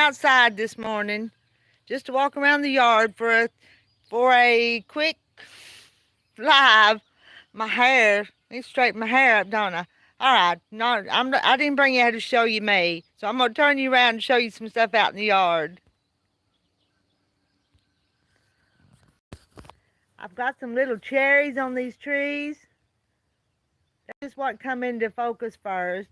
outside this morning just to walk around the yard for a quick live. My hair, I need to straighten my hair up, don't I? All right, no, I didn't bring you here to show you me, so I'm gonna turn you around and show you some stuff out in the yard. I've got some little cherries on these trees. That's just what come into focus first.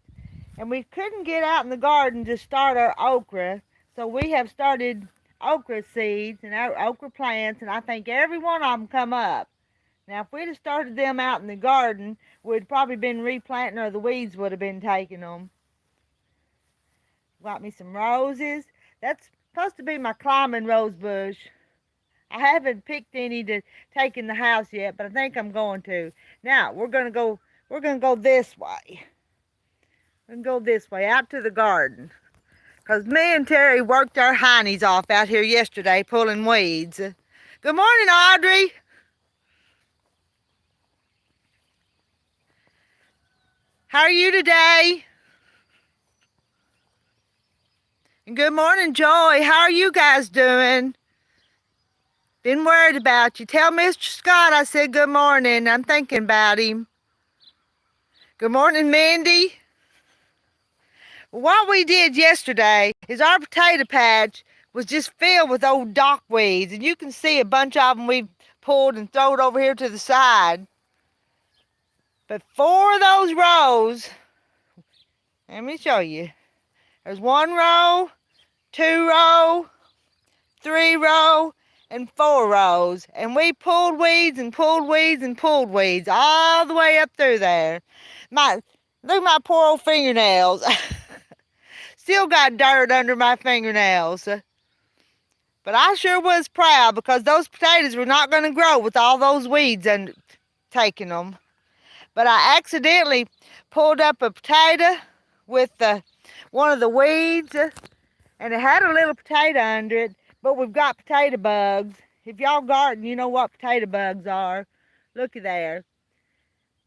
And we couldn't get out in the garden to start our okra, so we have started okra seeds and our okra plants, and I think every one of them come up. Now, if we'd have started them out in the garden, we'd probably been replanting or the weeds would have been taking them. Got me some roses. That's supposed to be my climbing rose bush. I haven't picked any to take in the house yet, but I think I'm going to. Now, we're gonna go this way. We're gonna go this way out to the garden. Because me and Terry worked our heinies off out here yesterday pulling weeds. Good morning, Audrey. How are you today? And good morning, Joy. How are you guys doing? Been worried about you. Tell Mr. Scott I said good morning. I'm thinking about him. Good morning, Mindy. What we did yesterday is our potato patch was just filled with old dock weeds, and you can see a bunch of them we pulled and thrown over here to the side. But 4 of those rows, let me show you. There's 1 row, 2 row, 3 row, and 4 rows. And we pulled weeds and pulled weeds and pulled weeds all the way up through there. Look at my poor old fingernails. Still got dirt under my fingernails. But I sure was proud because those potatoes were not going to grow with all those weeds and taking them. But I accidentally pulled up a potato with one of the weeds, and it had a little potato under it, but we've got potato bugs. If y'all garden, you know what potato bugs are. Looky there.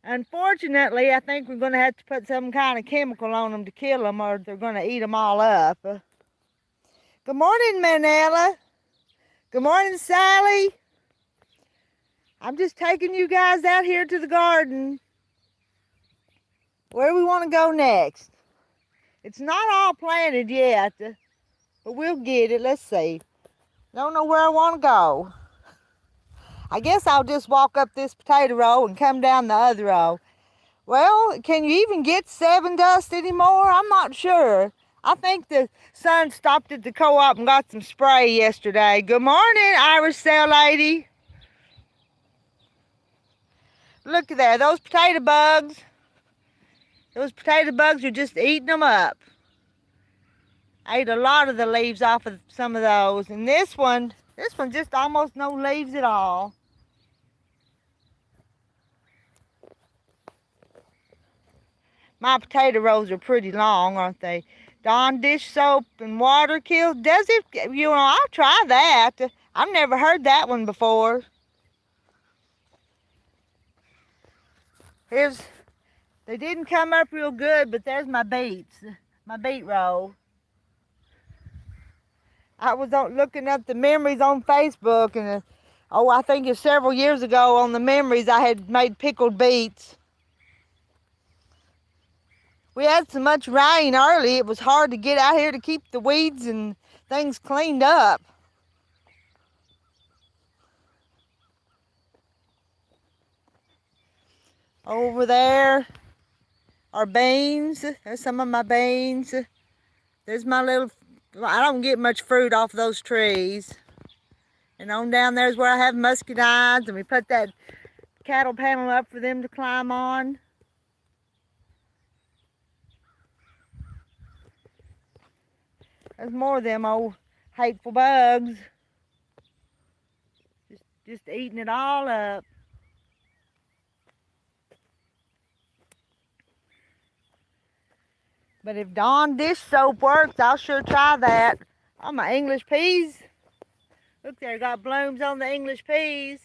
Unfortunately, I think we're going to have to put some kind of chemical on them to kill them, or they're going to eat them all up. Good morning, Manella. Good morning, Sally. I'm just taking you guys out here to the garden. Where do we want to go next? It's not all planted yet, but we'll get it. Let's see. Don't know where I want to go. I guess I'll just walk up this potato row and come down the other row. Well, can you even get 7 dust anymore? I'm not sure. I think the son stopped at the co-op and got some spray yesterday. Good morning, Irish Cell Lady. Look at there, those potato bugs. Those potato bugs are just eating them up. I ate a lot of the leaves off of some of those. And this one just almost no leaves at all. My potato rows are pretty long, aren't they? Dawn dish soap and water kills. Does it? You know, I'll try that. I've never heard that one before. They didn't come up real good, but there's my beets, my beet row. I was looking up the memories on Facebook, and I think it's several years ago on the memories I had made pickled beets. We had so much rain early, it was hard to get out here to keep the weeds and things cleaned up. Over there are beans. There's some of my beans. There's my little, I don't get much fruit off those trees. And on down there's where I have muscadines, and we put that cattle panel up for them to climb on. There's more of them old hateful bugs. Just eating it all up. But if Dawn dish soap works, I'll sure try that. Oh, my English peas. Look there, got blooms on the English peas.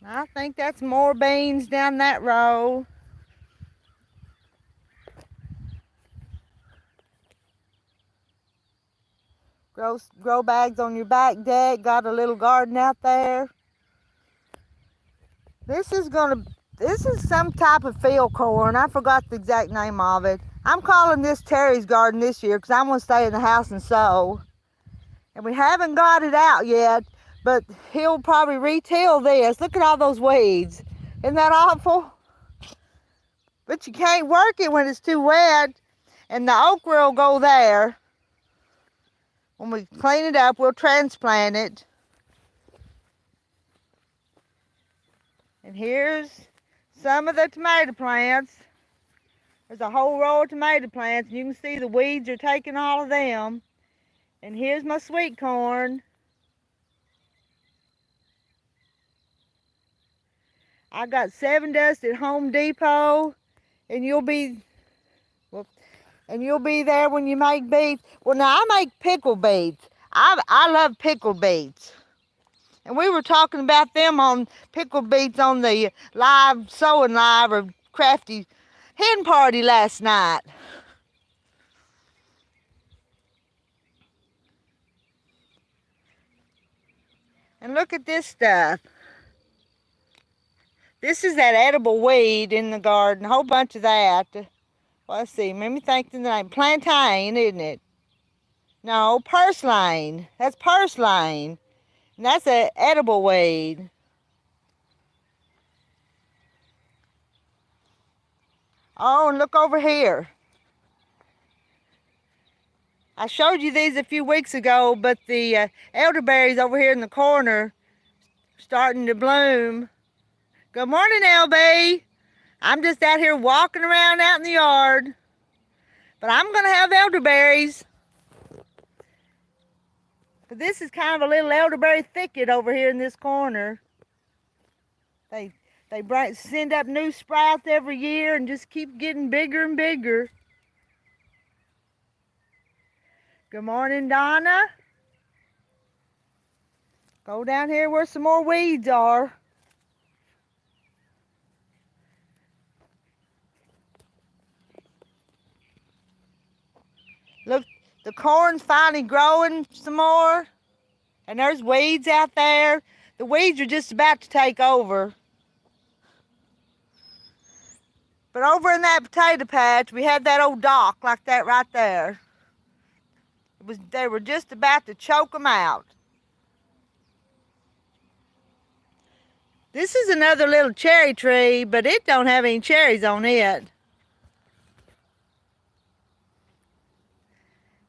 I think that's more beans down that row. Grow bags on your back deck. Got a little garden out there. This is some type of field corn. I forgot the exact name of it. I'm calling this Terry's garden this year because I'm going to stay in the house and sow. And we haven't got it out yet, but he'll probably retail this. Look at all those weeds. Isn't that awful? But you can't work it when it's too wet. And the okra will go there. When we clean it up, we'll transplant it. And here's some of the tomato plants. There's a whole row of tomato plants, and you can see the weeds are taking all of them. And here's my sweet corn. I got 7 dust at Home Depot, and you'll be there when you make beets. Well, now I make pickle beets. I love pickle beets. And we were talking about them on Pickle Beans on the live, sewing live, or crafty hen party last night. And look at this stuff. This is that edible weed in the garden, a whole bunch of that. Well, let's see, let me think the name. Plantain, isn't it? No, purslane. That's purslane. And that's an edible weed. Oh, and look over here. I showed you these a few weeks ago, but the elderberries over here in the corner starting to bloom. Good morning, LB. I'm just out here walking around out in the yard. But I'm going to have elderberries. But this is kind of a little elderberry thicket over here in this corner. They send up new sprouts every year and just keep getting bigger and bigger. Good morning, Donna. Go down here where some more weeds are. Look, the corn's finally growing some more. And there's weeds out there. The weeds are just about to take over. But over in that potato patch, we had that old dock like that right there. They were just about to choke them out. This is another little cherry tree, but it don't have any cherries on it.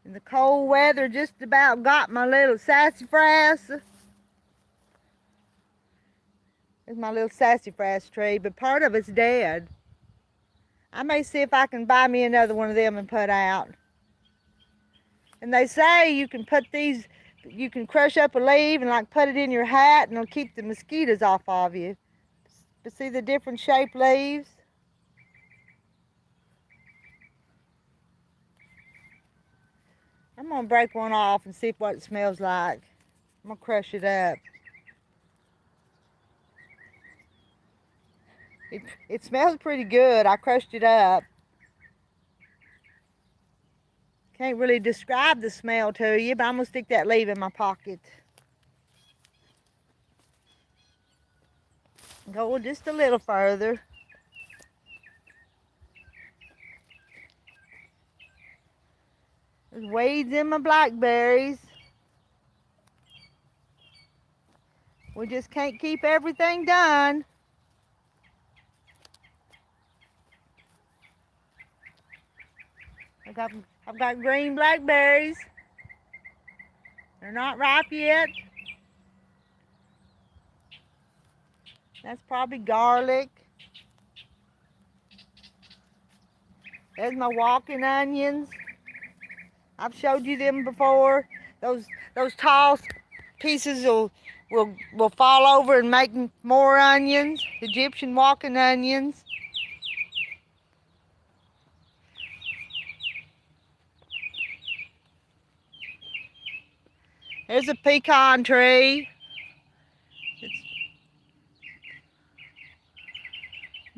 And the cold weather just about got my little sassafras. There's my little sassafras tree, but part of it's dead. I may see if I can buy me another one of them and put out. And they say you can put these, you can crush up a leaf and like put it in your hat and it'll keep the mosquitoes off of you. But see the different shaped leaves? I'm gonna break one off and see what it smells like. I'm gonna crush it up. It smells pretty good. I crushed it up. Can't really describe the smell to you, but I'm gonna stick that leaf in my pocket. Go just a little further. There's weeds in my blackberries. We just can't keep everything done. I've got green blackberries. They're not ripe yet. That's probably garlic. There's my walking onions. I've showed you them before. Those tall pieces will fall over and make more onions. Egyptian walking onions. There's a pecan tree.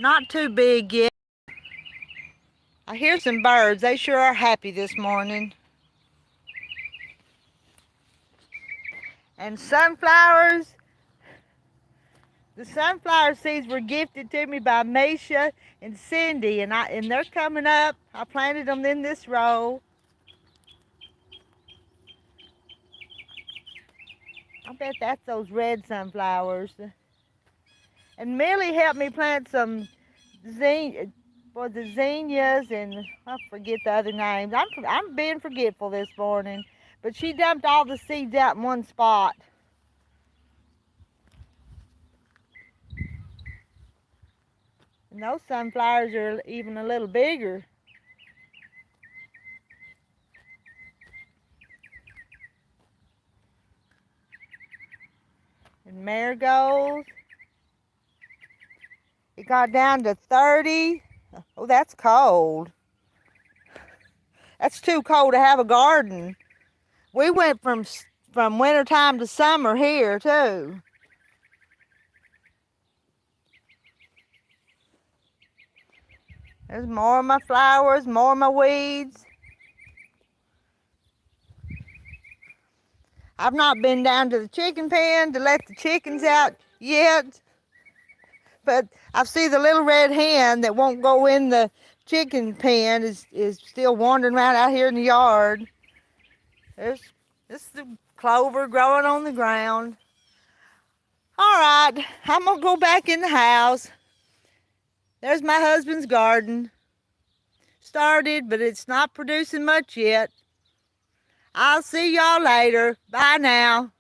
Not too big yet. I hear some birds. They sure are happy this morning. And sunflowers. The sunflower seeds were gifted to me by Misha and Cindy, and they're coming up. I planted them in this row. I bet that's those red sunflowers. And Millie helped me plant some zinnias, and I forget the other names. I'm being forgetful this morning, but she dumped all the seeds out in one spot. And those sunflowers are even a little bigger. And marigolds. It got down to 30. Oh, that's cold. That's too cold to have a garden. We went from wintertime to summer here too. There's more of my flowers, more of my weeds. I've not been down to the chicken pen to let the chickens out yet, but I see the little red hen that won't go in the chicken pen is still wandering around out here in the yard. This is the clover growing on the ground. All right, I'm gonna go back in the house. There's my husband's garden. Started, but it's not producing much yet. I'll see y'all later. Bye now.